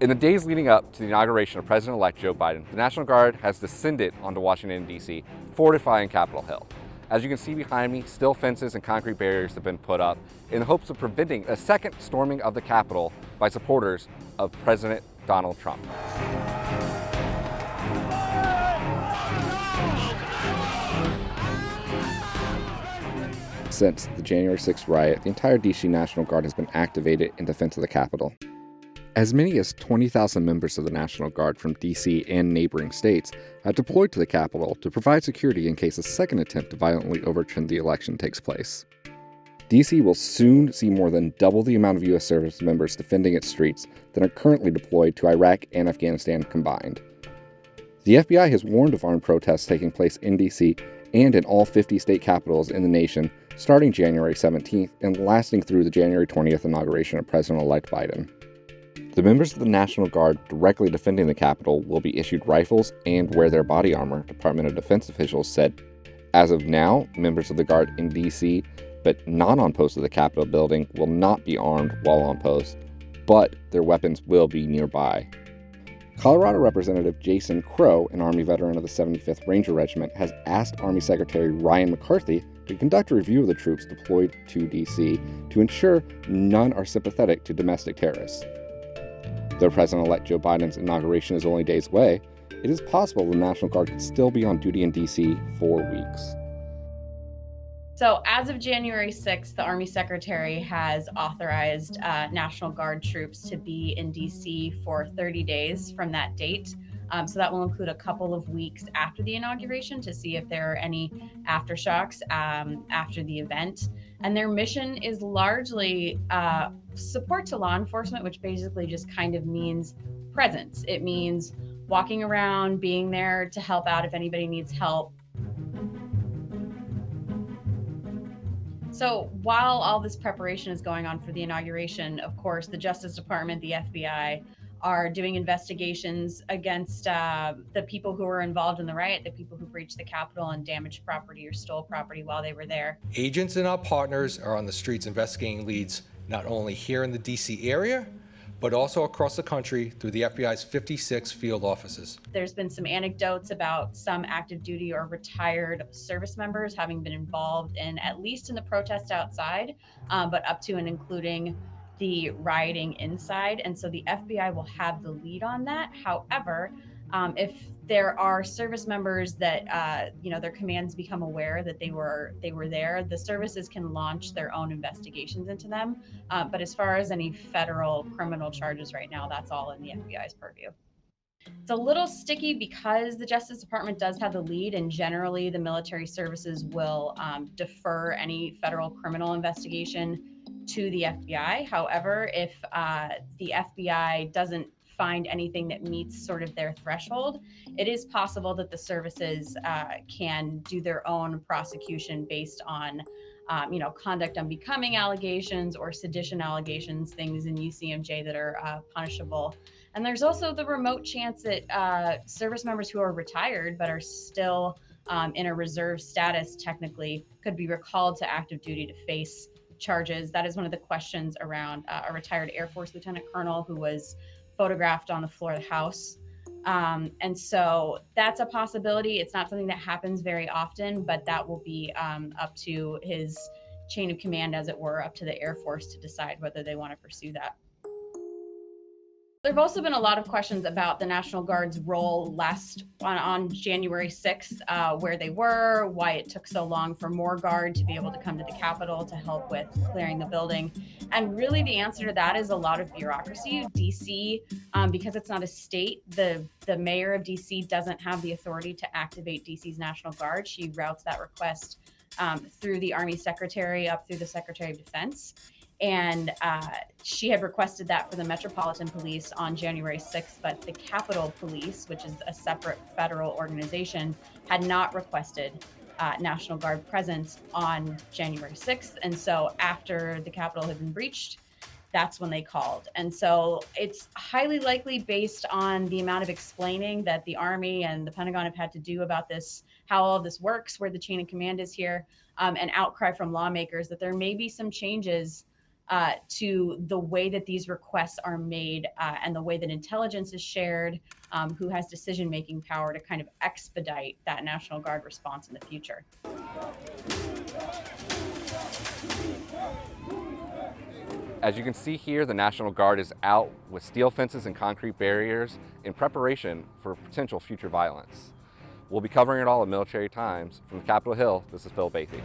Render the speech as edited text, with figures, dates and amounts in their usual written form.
In the days leading up to the inauguration of President-elect Joe Biden, the National Guard has descended onto Washington, D.C., fortifying Capitol Hill. As you can see behind me, steel fences and concrete barriers have been put up in the hopes of preventing a second storming of the Capitol by supporters of President Donald Trump. Since the January 6th riot, the entire D.C. National Guard has been activated in defense of the Capitol. As many as 20,000 members of the National Guard from D.C. and neighboring states have deployed to the Capitol to provide security in case a second attempt to violently overturn the election takes place. D.C. will soon see more than double the amount of U.S. service members defending its streets than are currently deployed to Iraq and Afghanistan combined. The FBI has warned of armed protests taking place in D.C. and in all 50 state capitals in the nation starting January 17th and lasting through the January 20th inauguration of President-elect Biden. The members of the National Guard directly defending the Capitol will be issued rifles and wear their body armor, Department of Defense officials said. As of now, members of the Guard in D.C., but not on post at the Capitol building, will not be armed while on post, but their weapons will be nearby. Colorado Representative Jason Crow, an Army veteran of the 75th Ranger Regiment, has asked Army Secretary Ryan McCarthy to conduct a review of the troops deployed to D.C. to ensure none are sympathetic to domestic terrorists. Though President-elect Joe Biden's inauguration is only days away, it is possible the National Guard could still be on duty in D.C. for weeks. So as of January 6th, the Army Secretary has authorized National Guard troops to be in D.C. for 30 days from that date. So that will include a couple of weeks after the inauguration to see if there are any aftershocks after the event. And their mission is largely support to law enforcement, which basically just kind of means presence. It means walking around, being there to help out if anybody needs help. So while all this preparation is going on for the inauguration, of course, the Justice Department, the FBI, are doing investigations against the people who were involved in the riot, the people who breached the Capitol and damaged property or stole property while they were there. Agents and our partners are on the streets investigating leads not only here in the D.C. area, but also across the country through the FBI's 56 field offices. There's been some anecdotes about some active duty or retired service members having been involved in, at least in the protest outside, but up to and including the rioting inside. And so the FBI will have the lead on that. However, if there are service members that their commands become aware that they were there, the services can launch their own investigations into them. But as far as any federal criminal charges right now, that's all in the FBI's purview. It's a little sticky because the Justice Department does have the lead, and generally the military services will defer any federal criminal investigation to the FBI. However, if the FBI doesn't find anything that meets sort of their threshold, it is possible that the services can do their own prosecution based on conduct unbecoming allegations or sedition allegations, things in UCMJ that are punishable. And there's also the remote chance that service members who are retired but are still in a reserve status technically could be recalled to active duty to face charges. That is one of the questions around a retired Air Force Lieutenant Colonel who was photographed on the floor of the House. And so that's a possibility. It's not something that happens very often, but that will be up to his chain of command, as it were, up to the Air Force to decide whether they want to pursue that. There have also been a lot of questions about the National Guard's role on January 6th, where they were, why it took so long for more Guard to be able to come to the Capitol to help with clearing the building. And really the answer to that is a lot of bureaucracy. DC, because it's not a state, the mayor of DC doesn't have the authority to activate DC's National Guard. She routes that request through the Army Secretary up through the Secretary of Defense. And she had requested that for the Metropolitan Police on January 6th, but the Capitol Police, which is a separate federal organization, had not requested National Guard presence on January 6th. And so after the Capitol had been breached, that's when they called. And so it's highly likely, based on the amount of explaining that the Army and the Pentagon have had to do about this, how all of this works, where the chain of command is here, an outcry from lawmakers, that there may be some changes to the way that these requests are made and the way that intelligence is shared, who has decision-making power to kind of expedite that National Guard response in the future. As you can see here, the National Guard is out with steel fences and concrete barriers in preparation for potential future violence. We'll be covering it all at Military Times. From Capitol Hill, this is Phil Bathy.